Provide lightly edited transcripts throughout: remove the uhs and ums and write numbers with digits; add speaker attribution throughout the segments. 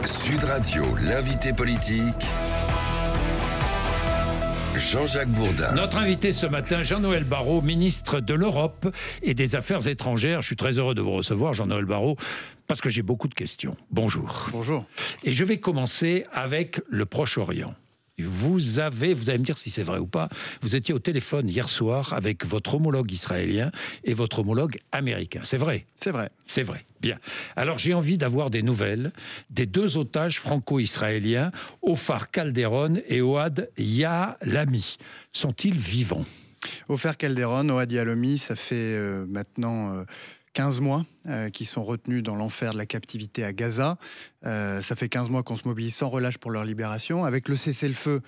Speaker 1: Sud Radio, l'invité politique, Jean-Jacques Bourdin.
Speaker 2: Notre invité ce matin, Jean-Noël Barrot, ministre de l'Europe et des Affaires étrangères. Je suis très heureux de vous recevoir, Jean-Noël Barrot, parce que j'ai beaucoup de questions. Bonjour.
Speaker 3: Bonjour.
Speaker 2: Et je vais commencer avec le Proche-Orient. Vous allez me dire si c'est vrai ou pas, vous étiez au téléphone hier soir avec votre homologue israélien et votre homologue américain. C'est vrai?
Speaker 3: C'est vrai.
Speaker 2: C'est vrai. Bien. Alors j'ai envie d'avoir des nouvelles des deux otages franco-israéliens, Ofer Calderon et Ohad Yahalomi. Sont-ils vivants?
Speaker 3: Ofer Calderon, Ohad Yahalomi, ça fait maintenant 15 mois qu'ils sont retenus dans l'enfer de la captivité à Gaza. Ça fait 15 mois qu'on se mobilise sans relâche pour leur libération. Avec le cessez-le-feu,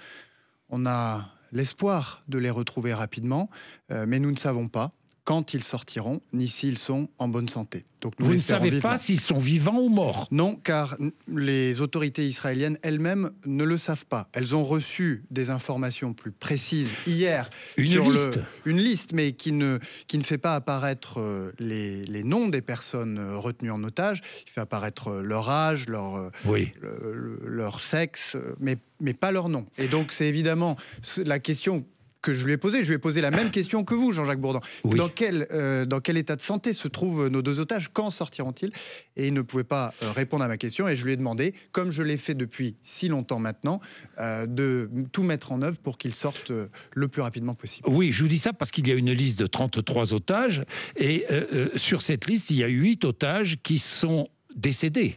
Speaker 3: on a l'espoir de les retrouver rapidement, mais nous ne savons pas quand ils sortiront, ni s'ils sont en bonne santé. Donc nous
Speaker 2: Vous ne savez pas s'ils sont vivants ou morts?
Speaker 3: Non, car les autorités israéliennes elles-mêmes ne le savent pas. Elles ont reçu des informations plus précises hier une liste, mais qui ne fait pas apparaître les noms des personnes retenues en otage. Il fait apparaître leur âge, leur sexe, mais pas leur nom. Et donc c'est évidemment la question que je lui ai posée. Je lui ai posé la même question que vous, Jean-Jacques Bourdin. Oui. Dans quel état de santé se trouvent nos deux otages? Quand sortiront-ils? Et il ne pouvait pas répondre à ma question. Et je lui ai demandé, comme je l'ai fait depuis si longtemps maintenant, de tout mettre en œuvre pour qu'ils sortent le plus rapidement possible.
Speaker 2: Oui, je vous dis ça parce qu'il y a une liste de 33 otages. Et sur cette liste, il y a 8 otages qui sont décédés.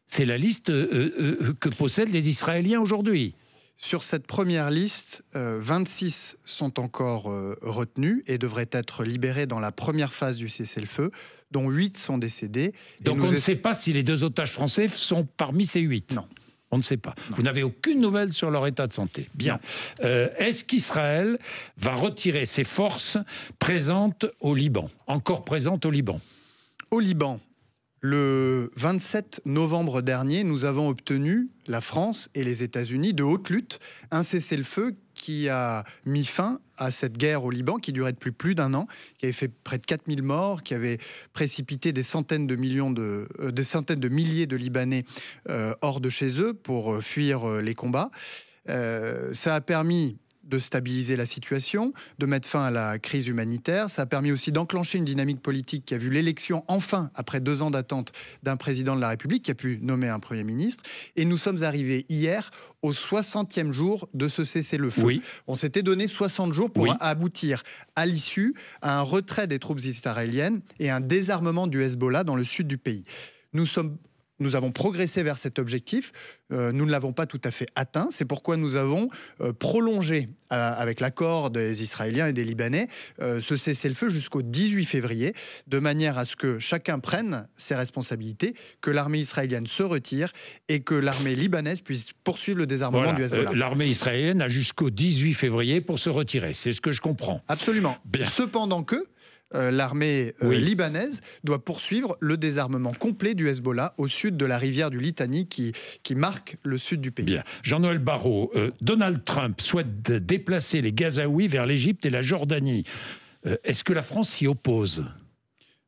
Speaker 2: C'est la liste que possèdent les Israéliens aujourd'hui.
Speaker 3: Sur cette première liste, 26 sont encore retenus et devraient être libérés dans la première phase du cessez-le-feu, dont 8 sont décédés.
Speaker 2: Donc on ne sait pas si les deux otages français sont parmi ces 8 ?
Speaker 3: Non.
Speaker 2: On ne sait pas. Non. Vous n'avez aucune nouvelle sur leur état de santé. Bien. Est-ce qu'Israël va retirer ses forces présentes au Liban, encore présentes au Liban?
Speaker 3: Au Liban, le 27 novembre dernier, nous avons obtenu, la France et les États-Unis, de haute lutte, un cessez-le-feu qui a mis fin à cette guerre au Liban qui durait depuis plus d'un an, qui avait fait près de 4000 morts, qui avait précipité des centaines de milliers de Libanais hors de chez eux pour fuir les combats. Ça a permis de stabiliser la situation, de mettre fin à la crise humanitaire. Ça a permis aussi d'enclencher une dynamique politique qui a vu l'élection, enfin, après 2 ans d'attente, d'un président de la République qui a pu nommer un Premier ministre. Et nous sommes arrivés hier au 60e jour de ce cessez-le-feu. Oui. On s'était donné 60 jours pour aboutir à l'issue à un retrait des troupes israéliennes et un désarmement du Hezbollah dans le sud du pays. Nous avons progressé vers cet objectif. Nous ne l'avons pas tout à fait atteint. C'est pourquoi nous avons prolongé, avec l'accord des Israéliens et des Libanais, ce cessez-le-feu jusqu'au 18 février, de manière à ce que chacun prenne ses responsabilités, que l'armée israélienne se retire et que l'armée libanaise puisse poursuivre le désarmement du Hezbollah.
Speaker 2: L'armée israélienne a jusqu'au 18 février pour se retirer. C'est ce que je comprends.
Speaker 3: Absolument. Bien. Cependant que l'armée libanaise doit poursuivre le désarmement complet du Hezbollah au sud de la rivière du Litani qui marque le sud du pays.
Speaker 2: Bien. Jean-Noël Barrot, Donald Trump souhaite déplacer les Gazaouis vers l'Égypte et la Jordanie. Est-ce que la France s'y oppose?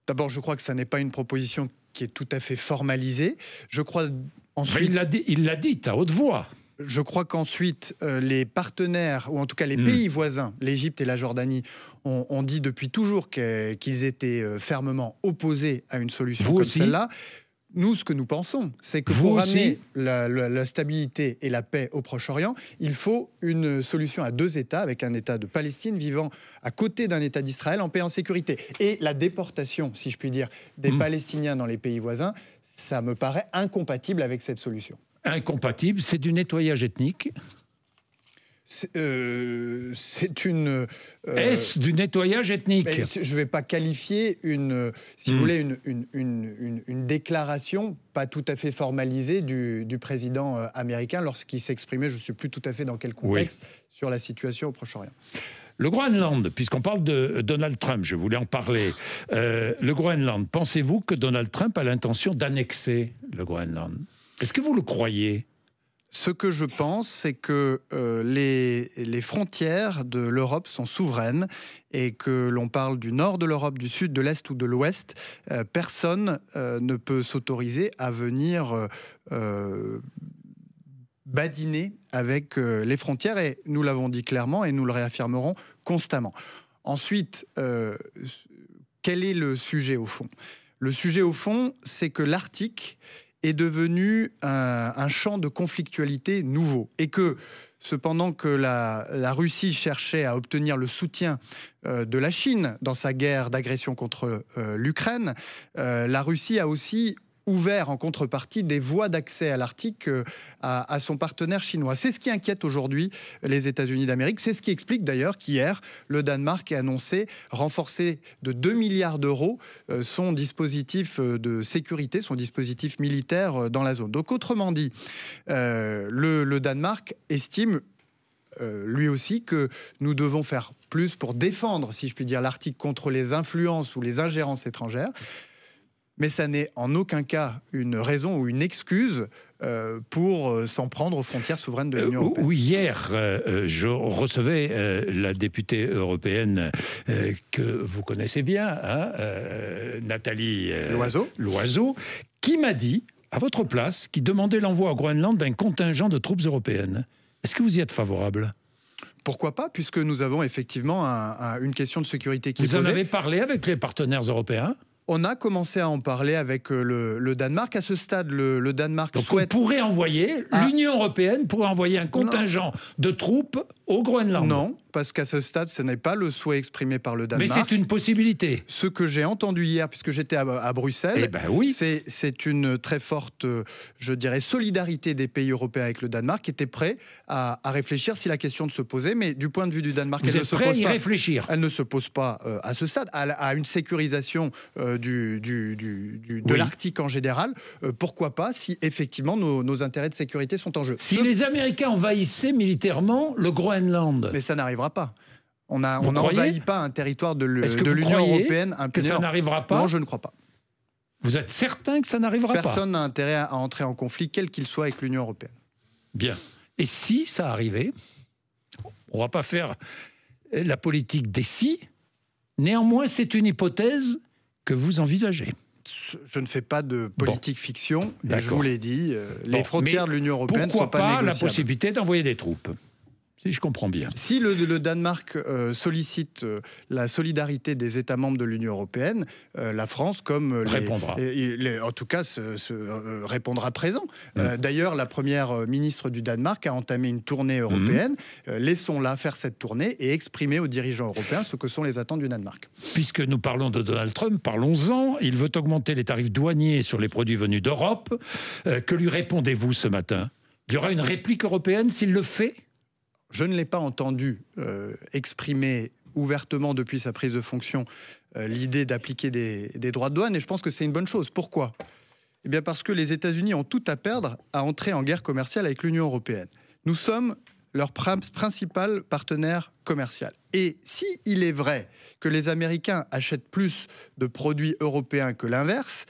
Speaker 3: D'abord, je crois que ça n'est pas une proposition qui est tout à fait formalisée. Je crois ensuite...
Speaker 2: Il l'a dit à haute voix.
Speaker 3: Je crois qu'ensuite, les partenaires, ou en tout cas les pays voisins, l'Égypte et la Jordanie, ont dit depuis toujours qu'ils étaient fermement opposés à une solution comme celle-là. Nous, ce que nous pensons, c'est que pour ramener la stabilité et la paix au Proche-Orient, il faut une solution à 2 États, avec un État de Palestine vivant à côté d'un État d'Israël en paix et en sécurité. Et la déportation, si je puis dire, des Palestiniens dans les pays voisins, ça me paraît incompatible avec cette solution.
Speaker 2: Incompatible, c'est du nettoyage ethnique. Est-ce du nettoyage ethnique?
Speaker 3: Je ne vais pas qualifier si vous voulez, une déclaration pas tout à fait formalisée du président américain lorsqu'il s'exprimait, je ne sais plus tout à fait dans quel contexte, sur la situation au Proche-Orient.
Speaker 2: Le Groenland, puisqu'on parle de Donald Trump, je voulais en parler. Le Groenland, pensez-vous que Donald Trump a l'intention d'annexer le Groenland? Est-ce que vous le croyez?
Speaker 3: Ce que je pense, c'est que les frontières de l'Europe sont souveraines et que l'on parle du nord de l'Europe, du sud, de l'est ou de l'ouest, personne ne peut s'autoriser à venir badiner avec les frontières, et nous l'avons dit clairement et nous le réaffirmerons constamment. Ensuite, quel est le sujet au fond ? Le sujet au fond, c'est que l'Arctique est devenu un champ de conflictualité nouveau, et que cependant que la Russie cherchait à obtenir le soutien de la Chine dans sa guerre d'agression contre l'Ukraine, la Russie a aussi ouvert en contrepartie des voies d'accès à l'Arctique à son partenaire chinois. C'est ce qui inquiète aujourd'hui les États-Unis d'Amérique. C'est ce qui explique d'ailleurs qu'hier, le Danemark a annoncé renforcer de 2 milliards d'euros son dispositif de sécurité, son dispositif militaire dans la zone. Donc autrement dit, le Danemark estime lui aussi que nous devons faire plus pour défendre, si je puis dire, l'Arctique contre les influences ou les ingérences étrangères. Mais ça n'est en aucun cas une raison ou une excuse pour s'en prendre aux frontières souveraines de l'Union européenne.
Speaker 2: Oui, hier, je recevais la députée européenne que vous connaissez bien, Nathalie Loiseau, qui m'a dit, à votre place, qui demandait l'envoi au Groenland d'un contingent de troupes européennes. Est-ce que vous y êtes favorable ?
Speaker 3: Pourquoi pas, puisque nous avons effectivement une question de sécurité qui est posée.
Speaker 2: Vous en avez parlé avec les partenaires européens ?
Speaker 3: On a commencé à en parler avec le Danemark. À ce stade, le Danemark souhaite...
Speaker 2: L'Union européenne pourrait envoyer un contingent de troupes au Groenland.
Speaker 3: Non, parce qu'à ce stade, ce n'est pas le souhait exprimé par le Danemark.
Speaker 2: Mais c'est une possibilité.
Speaker 3: Ce que j'ai entendu hier, puisque j'étais à Bruxelles,
Speaker 2: oui.
Speaker 3: c'est une très forte, je dirais, solidarité des pays européens avec le Danemark, qui était prêt à réfléchir si la question se posait. Mais du point de vue du Danemark, elle ne se pose pas.
Speaker 2: Réfléchir.
Speaker 3: Elle ne se pose pas à ce stade, à une sécurisation de l'Arctique en général. Pourquoi pas, si effectivement nos intérêts de sécurité sont en jeu.
Speaker 2: Si les Américains envahissaient militairement le Groenland.
Speaker 3: Mais ça n'arrivera pas. On n'envahit pas un territoire de l'Union européenne impunément.
Speaker 2: Que ça n'arrivera pas ?
Speaker 3: Non, je ne crois pas.
Speaker 2: Vous êtes certain que ça n'arrivera pas ?
Speaker 3: Personne n'a intérêt à entrer en conflit, quel qu'il soit, avec l'Union européenne.
Speaker 2: Bien. Et si ça arrivait, on ne va pas faire la politique des si. Néanmoins, c'est une hypothèse que vous envisagez.
Speaker 3: Je ne fais pas de politique fiction. Et je vous l'ai dit, les frontières de l'Union européenne ne sont pas négociables.
Speaker 2: Pourquoi pas la possibilité d'envoyer des troupes ? Si je comprends bien.
Speaker 3: Si le Danemark sollicite la solidarité des États membres de l'Union européenne, la France, comme
Speaker 2: répondra.
Speaker 3: En tout cas, répondra présent. D'ailleurs, la première ministre du Danemark a entamé une tournée européenne. Laissons-la faire cette tournée et exprimer aux dirigeants européens ce que sont les attentes du Danemark.
Speaker 2: Puisque nous parlons de Donald Trump, parlons-en. Il veut augmenter les tarifs douaniers sur les produits venus d'Europe. Que lui répondez-vous ce matin ? Il y aura une réplique européenne s'il le fait ?
Speaker 3: Je ne l'ai pas entendu exprimer ouvertement depuis sa prise de fonction l'idée d'appliquer des droits de douane, et je pense que c'est une bonne chose. Pourquoi ? Eh bien parce que les États-Unis ont tout à perdre à entrer en guerre commerciale avec l'Union européenne. Nous sommes leur principal partenaire commercial. Et si il est vrai que les Américains achètent plus de produits européens que l'inverse,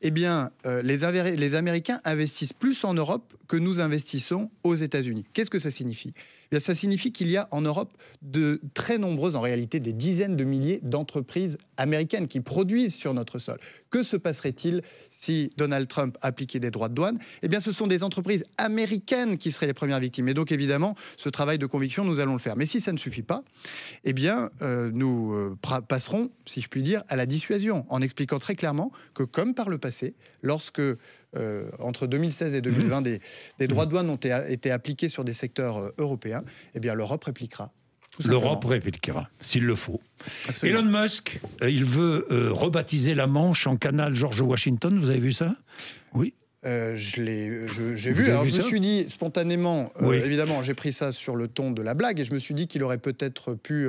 Speaker 3: eh bien, les Américains investissent plus en Europe que nous investissons aux États-Unis. Qu'est-ce que ça signifie ? Eh bien, ça signifie qu'il y a en Europe de très nombreuses, en réalité des dizaines de milliers d'entreprises américaines qui produisent sur notre sol. Que se passerait-il si Donald Trump appliquait des droits de douane ? Eh bien, ce sont des entreprises américaines qui seraient les premières victimes. Et donc, évidemment, ce travail de conviction, nous allons le faire. Mais si ça ne suffit pas, eh bien, nous passerons, si je puis dire, à la dissuasion, en expliquant très clairement que, comme par le passé, lorsque entre 2016 et 2020, des droits de douane ont été appliqués sur des secteurs européens, eh bien, l'Europe répliquera.
Speaker 2: L'Europe répliquera, s'il le faut.
Speaker 3: Absolument.
Speaker 2: Elon Musk, il veut rebaptiser la Manche en canal George Washington. Vous avez vu ça ? Oui.
Speaker 3: J'ai vu. Alors, je me suis dit spontanément, évidemment, j'ai pris ça sur le ton de la blague, et je me suis dit qu'il aurait peut-être pu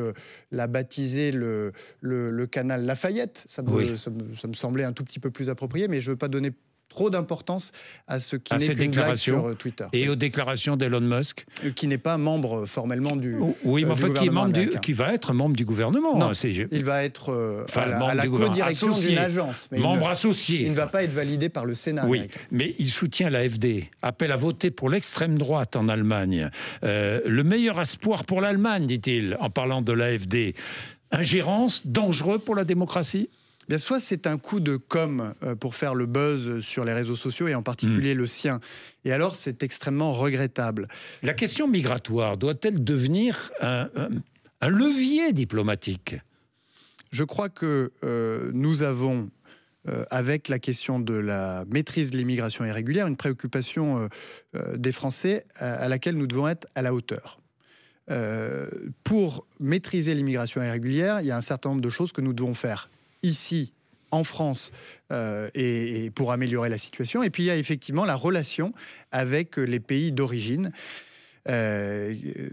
Speaker 3: la baptiser le canal Lafayette. Ça me semblait un tout petit peu plus approprié, mais je ne veux pas donner trop d'importance à ce qui n'est qu'une blague sur Twitter.
Speaker 2: Et aux déclarations d'Elon Musk,
Speaker 3: qui n'est pas membre formellement du
Speaker 2: oui, mais enfin,
Speaker 3: qui
Speaker 2: va être membre du gouvernement.
Speaker 3: Non, il va être à la co-direction d'une agence. Mais
Speaker 2: membre associé.
Speaker 3: Il ne va pas être validé par le Sénat.
Speaker 2: Oui, mais il soutient l'AfD, appelle à voter pour l'extrême droite en Allemagne. Le meilleur espoir pour l'Allemagne, dit-il, en parlant de l'AfD. Ingérence, dangereux pour la démocratie ?
Speaker 3: Bien, soit c'est un coup de com' pour faire le buzz sur les réseaux sociaux et en particulier le sien. Et alors, c'est extrêmement regrettable.
Speaker 2: La question migratoire doit-elle devenir un levier diplomatique ?
Speaker 3: Je crois que nous avons, avec la question de la maîtrise de l'immigration irrégulière, une préoccupation des Français à laquelle nous devons être à la hauteur. Pour maîtriser l'immigration irrégulière, il y a un certain nombre de choses que nous devons faire ici, en France, et pour améliorer la situation. Et puis, il y a effectivement la relation avec les pays d'origine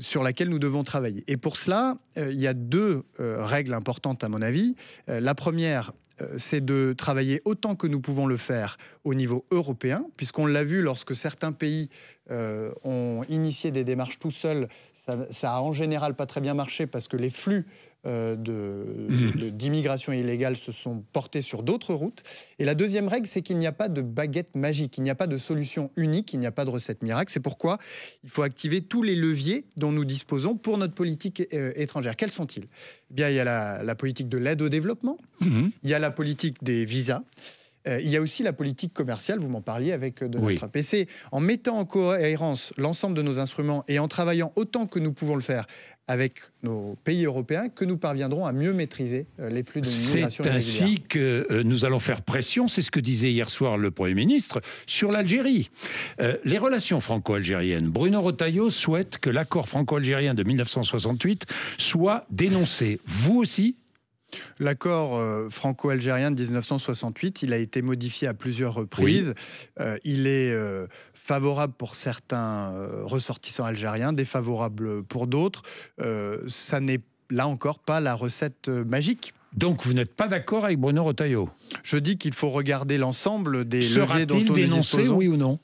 Speaker 3: sur laquelle nous devons travailler. Et pour cela, il y a deux règles importantes, à mon avis. La première, c'est de travailler autant que nous pouvons le faire au niveau européen, puisqu'on l'a vu lorsque certains pays ont initié des démarches tout seuls, ça a en général pas très bien marché parce que les flux d'immigration illégale se sont portés sur d'autres routes. Et la deuxième règle, c'est qu'il n'y a pas de baguette magique, il n'y a pas de solution unique, il n'y a pas de recette miracle. C'est pourquoi il faut activer tous les leviers dont nous disposons pour notre politique étrangère. Quels sont-ils ? Eh bien, il y a la politique de l'aide au développement, il y a la politique des visas, il y a aussi la politique commerciale, vous m'en parliez avec Donald Trump. Et c'est en mettant en cohérence l'ensemble de nos instruments et en travaillant autant que nous pouvons le faire avec nos pays européens que nous parviendrons à mieux maîtriser les flux de migration irrégulière.
Speaker 2: C'est ainsi que nous allons faire pression, c'est ce que disait hier soir le Premier ministre, sur l'Algérie. Les relations franco-algériennes. Bruno Retailleau souhaite que l'accord franco-algérien de 1968 soit dénoncé. Vous aussi ?
Speaker 3: L'accord franco-algérien de 1968, il a été modifié à plusieurs reprises. Il est favorable pour certains ressortissants algériens, défavorable pour d'autres. Ça n'est là encore pas la recette magique.
Speaker 2: Donc vous n'êtes pas d'accord avec Bruno Retailleau ?
Speaker 3: Je dis qu'il faut regarder l'ensemble des leviers dont nous
Speaker 2: dénoncé,
Speaker 3: disposons.
Speaker 2: Oui ou non ?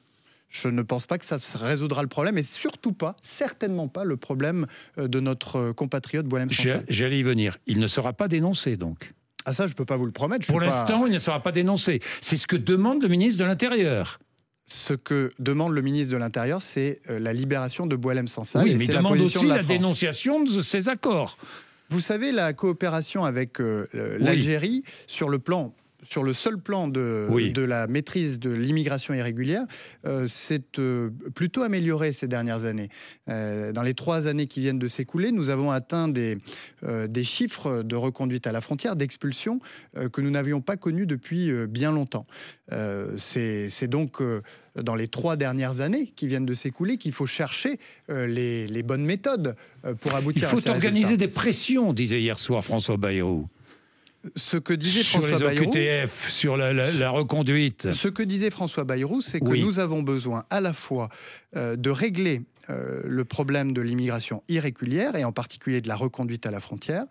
Speaker 3: Je ne pense pas que ça résoudra le problème, et surtout pas, certainement pas, le problème de notre compatriote Boualem Sansal.
Speaker 2: J'allais y venir. Il ne sera pas dénoncé, donc.
Speaker 3: Ah ça, je ne peux pas vous le promettre.
Speaker 2: Pour l'instant, il ne sera pas dénoncé. C'est ce que demande le ministre de l'Intérieur.
Speaker 3: Ce que demande le ministre de l'Intérieur, c'est la libération de Boualem Sansal.
Speaker 2: Oui,
Speaker 3: et
Speaker 2: mais il
Speaker 3: c'est
Speaker 2: demande aussi la
Speaker 3: France.
Speaker 2: dénonciation de ces accords.
Speaker 3: Vous savez, la coopération avec l'Algérie, sur le seul plan de la maîtrise de l'immigration irrégulière, s'est plutôt améliorée ces dernières années. Dans les 3 années qui viennent de s'écouler, nous avons atteint des chiffres de reconduite à la frontière, d'expulsion, que nous n'avions pas connus depuis bien longtemps. C'est donc dans les 3 dernières années qui viennent de s'écouler qu'il faut chercher les bonnes méthodes pour aboutir à ces résultats.
Speaker 2: Il faut organiser des pressions, disait hier soir François Bayrou.
Speaker 3: Ce que disait
Speaker 2: sur
Speaker 3: François
Speaker 2: les OQTF, sur la reconduite.
Speaker 3: Ce que disait François Bayrou, c'est que nous avons besoin à la fois de régler le problème de l'immigration irrégulière et en particulier de la reconduite à la frontière,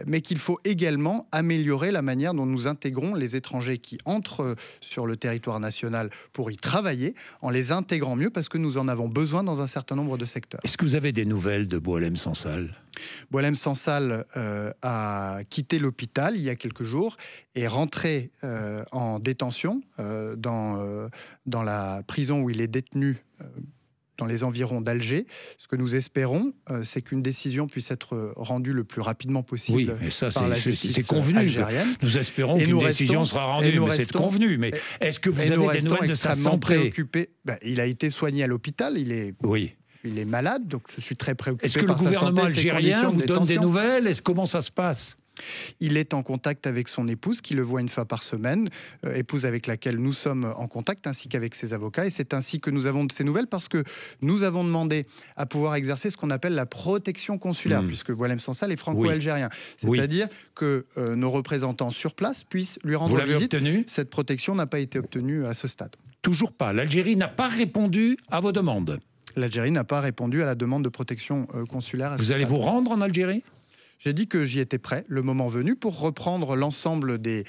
Speaker 3: mais qu'il faut également améliorer la manière dont nous intégrons les étrangers qui entrent sur le territoire national pour y travailler, en les intégrant mieux parce que nous en avons besoin dans un certain nombre de secteurs.
Speaker 2: Est-ce que vous avez des nouvelles de Boualem Sansal ?
Speaker 3: Boualem Sansal a quitté l'hôpital il y a quelques jours et est rentré en détention dans la prison où il est détenu dans les environs d'Alger. Ce que nous espérons, c'est qu'une décision puisse être rendue le plus rapidement possible par la justice algérienne.
Speaker 2: Nous espérons qu'une décision sera rendue, mais c'est convenu. Mais est-ce que vous avez des nouvelles de sa santé ?
Speaker 3: Préoccupé. Il a été soigné à l'hôpital, il est malade, donc je suis très préoccupé par sa santé.
Speaker 2: Est-ce que le gouvernement algérien vous donne des nouvelles ? Comment ça se passe ?
Speaker 3: Il est en contact avec son épouse, qui le voit une fois par semaine, épouse avec laquelle nous sommes en contact, ainsi qu'avec ses avocats. Et c'est ainsi que nous avons de ces nouvelles, parce que nous avons demandé à pouvoir exercer ce qu'on appelle la protection consulaire, puisque Boualem Sansal est franco-algérien. C'est-à-dire que nos représentants sur place puissent lui rendre visite.
Speaker 2: Obtenu ?
Speaker 3: Cette protection n'a pas été obtenue à ce stade.
Speaker 2: Toujours pas. L'Algérie n'a pas répondu à vos demandes.
Speaker 3: L'Algérie n'a pas répondu à la demande de protection consulaire à ce stade.
Speaker 2: Vous allez vous rendre en Algérie ?
Speaker 3: J'ai dit que j'y étais prêt, le moment venu, pour reprendre l'ensemble des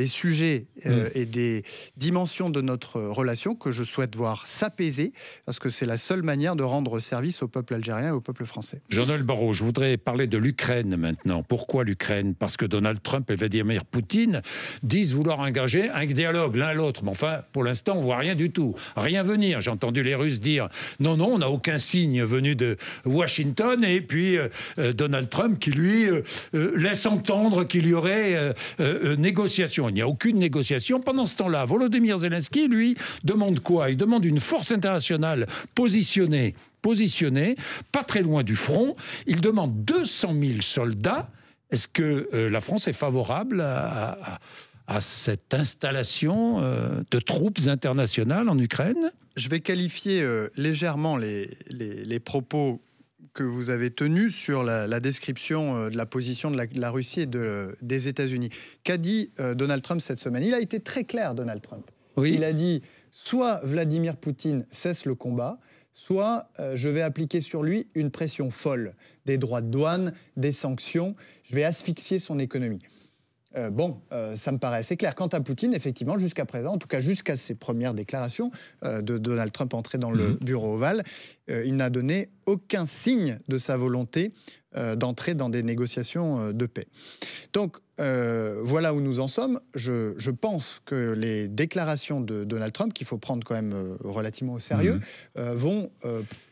Speaker 3: sujets et des dimensions de notre relation que je souhaite voir s'apaiser, parce que c'est la seule manière de rendre service au peuple algérien et au peuple français.
Speaker 2: Jean-Noël Barrot, je voudrais parler de l'Ukraine maintenant. Pourquoi l'Ukraine? Parce que Donald Trump et Vladimir Poutine disent vouloir engager un dialogue l'un à l'autre. Mais enfin, pour l'instant, on ne voit rien du tout. Rien venir. J'ai entendu les Russes dire non, on n'a aucun signe venu de Washington. Et puis Donald Trump qui, lui, laisse entendre qu'il y aurait négociation. Il n'y a aucune négociation. Pendant ce temps-là, Volodymyr Zelensky, lui, demande quoi? Il demande une force internationale positionnée, pas très loin du front. Il demande 200 000 soldats. Est-ce que la France est favorable à cette installation de troupes internationales en Ukraine?
Speaker 3: Je vais qualifier légèrement les propos que vous avez tenu sur la description de la position de la Russie et des États-Unis. Qu'a dit Donald Trump cette semaine? Il a été très clair, Donald Trump. Oui. Il a dit, soit Vladimir Poutine cesse le combat, soit je vais appliquer sur lui une pression folle, des droits de douane, des sanctions, je vais asphyxier son économie. Ça me paraît assez clair. Quant à Poutine, effectivement, jusqu'à présent, en tout cas jusqu'à ses premières déclarations de Donald Trump entré dans le bureau ovale, il n'a donné aucun signe de sa volonté d'entrer dans des négociations de paix. Donc, voilà où nous en sommes. Je pense que les déclarations de Donald Trump, qu'il faut prendre quand même relativement au sérieux, vont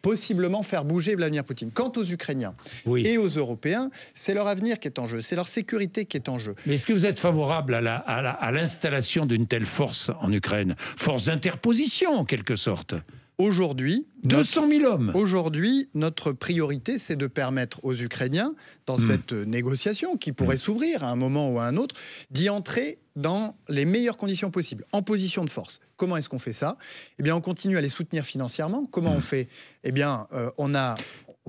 Speaker 3: possiblement faire bouger Vladimir Poutine. Quant aux Ukrainiens et aux Européens, c'est leur avenir qui est en jeu, c'est leur sécurité qui est en jeu.
Speaker 2: Mais est-ce que vous êtes favorable à l'installation d'une telle force en Ukraine? Force d'interposition, en quelque sorte.
Speaker 3: Aujourd'hui,
Speaker 2: 200 000 hommes.
Speaker 3: Aujourd'hui, notre priorité, c'est de permettre aux Ukrainiens, dans cette négociation qui pourrait s'ouvrir à un moment ou à un autre, d'y entrer dans les meilleures conditions possibles, en position de force. Comment est-ce qu'on fait ça? Eh bien, on continue à les soutenir financièrement. Comment on fait? Eh bien, on a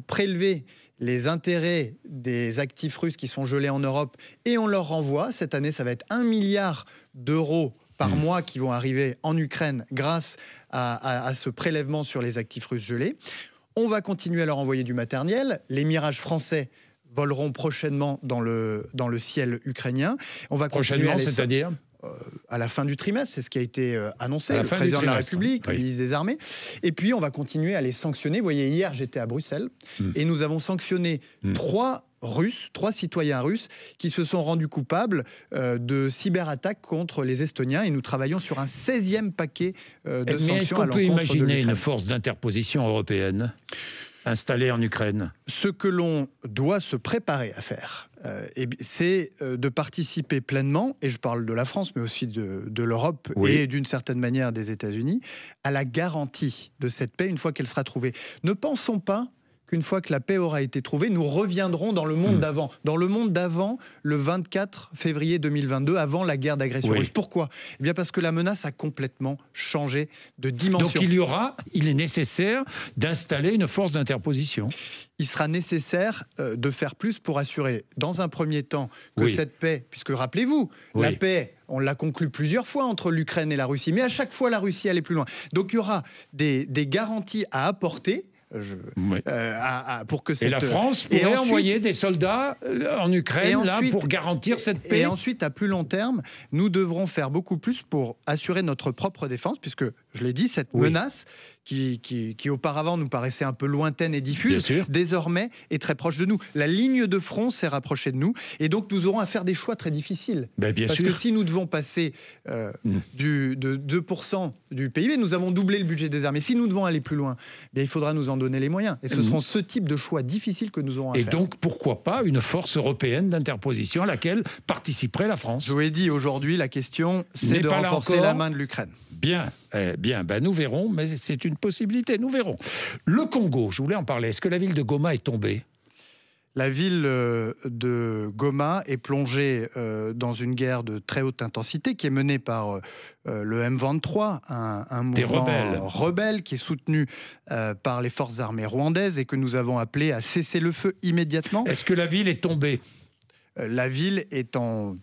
Speaker 3: prélevé les intérêts des actifs russes qui sont gelés en Europe et on leur renvoie. Cette année, ça va être 1 milliard d'euros par mois qui vont arriver en Ukraine grâce à ce prélèvement sur les actifs russes gelés. On va continuer à leur envoyer du matériel. Les Mirages français voleront prochainement dans le ciel ukrainien. On va
Speaker 2: prochainement, c'est-à-dire
Speaker 3: à la fin du trimestre, c'est ce qui a été annoncé, le président de la République, le ministre des Armées. Et puis, on va continuer à les sanctionner. Vous voyez, hier, j'étais à Bruxelles et nous avons sanctionné 3 citoyens russes qui se sont rendus coupables de cyberattaques contre les Estoniens et nous travaillons sur un 16e paquet de sanctions.
Speaker 2: Est-ce qu'on peut imaginer une force d'interposition européenne installée en Ukraine?
Speaker 3: Ce que l'on doit se préparer à faire, c'est de participer pleinement, et je parle de la France, mais aussi de l'Europe et d'une certaine manière des États-Unis, à la garantie de cette paix une fois qu'elle sera trouvée. Ne pensons pas qu'une fois que la paix aura été trouvée, nous reviendrons dans le monde d'avant. Dans le monde d'avant, le 24 février 2022, avant la guerre d'agression russe. Pourquoi? Eh bien parce que la menace a complètement changé de dimension.
Speaker 2: Donc il est nécessaire d'installer une force d'interposition.
Speaker 3: Il sera nécessaire de faire plus pour assurer, dans un premier temps, que cette paix, puisque rappelez-vous, la paix, on l'a conclue plusieurs fois entre l'Ukraine et la Russie, mais à chaque fois, la Russie allait plus loin. Donc il y aura des garanties à apporter, pour que cette...
Speaker 2: Et la France pourrait envoyer des soldats en Ukraine pour garantir cette paix.
Speaker 3: Et ensuite, à plus long terme, nous devrons faire beaucoup plus pour assurer notre propre défense, puisque, je l'ai dit, cette menace qui auparavant nous paraissait un peu lointaine et diffuse, désormais est très proche de nous. La ligne de front s'est rapprochée de nous, et donc nous aurons à faire des choix très difficiles. Parce que si nous devons passer de 2% du PIB, nous avons doublé le budget des armées. Si nous devons aller plus loin, il faudra nous en donner les moyens. Et ce seront ce type de choix difficiles que nous aurons à faire.
Speaker 2: Et donc, pourquoi pas une force européenne d'interposition à laquelle participerait la France?
Speaker 3: Je vous l'ai dit, aujourd'hui, la question, c'est de renforcer la main de l'Ukraine.
Speaker 2: Bien, nous verrons, mais c'est une possibilité, nous verrons. Le Congo, je voulais en parler. Est-ce que la ville de Goma est tombée?
Speaker 3: La ville de Goma est plongée dans une guerre de très haute intensité qui est menée par le M23, un mouvement rebelle qui est soutenu par les forces armées rwandaises et que nous avons appelé à cesser le feu immédiatement.
Speaker 2: Est-ce que la ville est tombée?
Speaker 3: La ville est en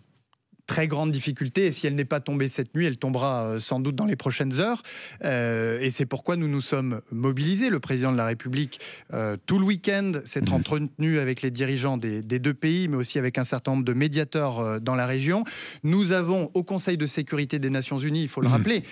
Speaker 3: très grande difficulté, et si elle n'est pas tombée cette nuit, elle tombera sans doute dans les prochaines heures. Et c'est pourquoi nous nous sommes mobilisés. Le président de la République, tout le week-end, s'est entretenu avec les dirigeants des deux pays, mais aussi avec un certain nombre de médiateurs dans la région. Nous avons, au Conseil de sécurité des Nations Unies, il faut le rappeler,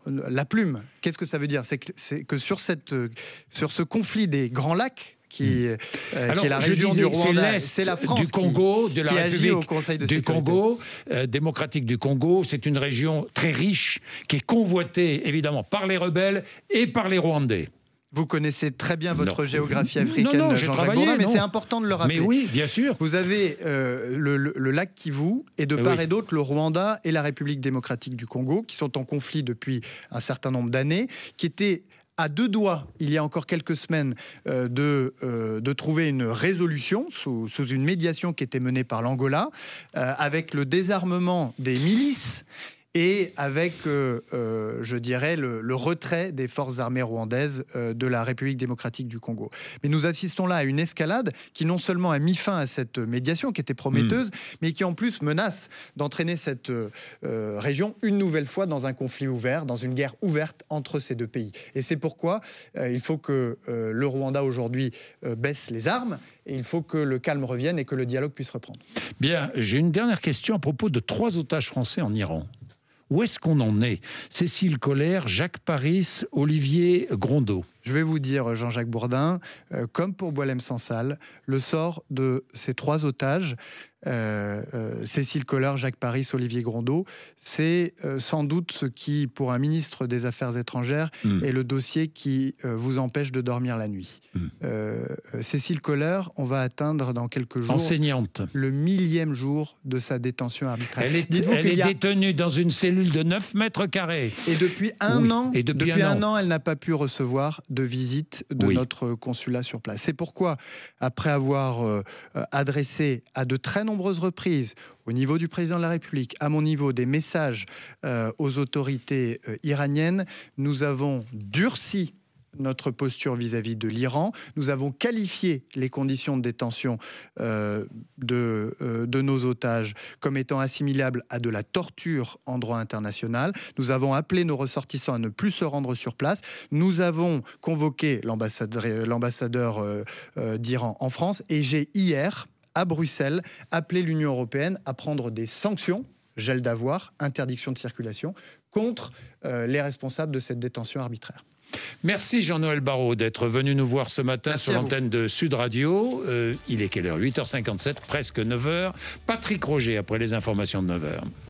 Speaker 3: la plume, qu'est-ce que ça veut dire? C'est que sur ce conflit des Grands Lacs, qui est la région du Rwanda, c'est la France
Speaker 2: du Congo, de la République
Speaker 3: au Conseil de
Speaker 2: du
Speaker 3: sécurité.
Speaker 2: Congo, démocratique du Congo. C'est une région très riche qui est convoitée évidemment par les rebelles et par les Rwandais.
Speaker 3: Vous connaissez très bien votre géographie africaine,
Speaker 2: non,
Speaker 3: Jean-Jacques Bourdin, mais c'est important de le rappeler.
Speaker 2: Mais oui, bien sûr.
Speaker 3: Vous avez le lac Kivu et de part et d'autre le Rwanda et la République démocratique du Congo qui sont en conflit depuis un certain nombre d'années, qui étaient à deux doigts, il y a encore quelques semaines, de trouver une résolution sous une médiation qui était menée par l'Angola, avec le désarmement des milices et avec, je dirais, le retrait des forces armées rwandaises de la République démocratique du Congo. Mais nous assistons là à une escalade qui non seulement a mis fin à cette médiation qui était prometteuse, mais qui en plus menace d'entraîner cette région une nouvelle fois dans un conflit ouvert, dans une guerre ouverte entre ces deux pays. Et c'est pourquoi il faut que le Rwanda aujourd'hui baisse les armes, et il faut que le calme revienne et que le dialogue puisse reprendre.
Speaker 2: Bien, j'ai une dernière question à propos de 3 otages français en Iran. Où est-ce qu'on en est? Cécile Collère, Jacques Paris, Olivier Grondeau.
Speaker 3: Je vais vous dire, Jean-Jacques Bourdin, comme pour Boualem Sansal, le sort de ces 3 otages, Cécile Collère, Jacques Paris, Olivier Grondeau, c'est sans doute ce qui, pour un ministre des Affaires étrangères, est le dossier qui vous empêche de dormir la nuit. Cécile Collère, on va atteindre dans quelques jours
Speaker 2: enseignante,
Speaker 3: le 1000e jour de sa détention arbitraire.
Speaker 2: Elle est détenue dans une cellule de 9 mètres carrés.
Speaker 3: Et depuis un an, elle n'a pas pu recevoir de visite de notre consulat sur place. C'est pourquoi, après avoir adressé à de très nombreuses reprises, au niveau du président de la République, à mon niveau, des messages aux autorités iraniennes, nous avons durci notre posture vis-à-vis de l'Iran. Nous avons qualifié les conditions de détention de nos otages comme étant assimilables à de la torture en droit international. Nous avons appelé nos ressortissants à ne plus se rendre sur place. Nous avons convoqué l'ambassadeur d'Iran en France, et j'ai hier, à Bruxelles, appelé l'Union européenne à prendre des sanctions, gel d'avoir, interdiction de circulation, contre les responsables de cette détention arbitraire.
Speaker 2: Merci Jean-Noël Barrot d'être venu nous voir ce matin sur l'antenne de Sud Radio. Il est quelle heure? 8h57, presque 9h. Patrick Roger après les informations de 9h.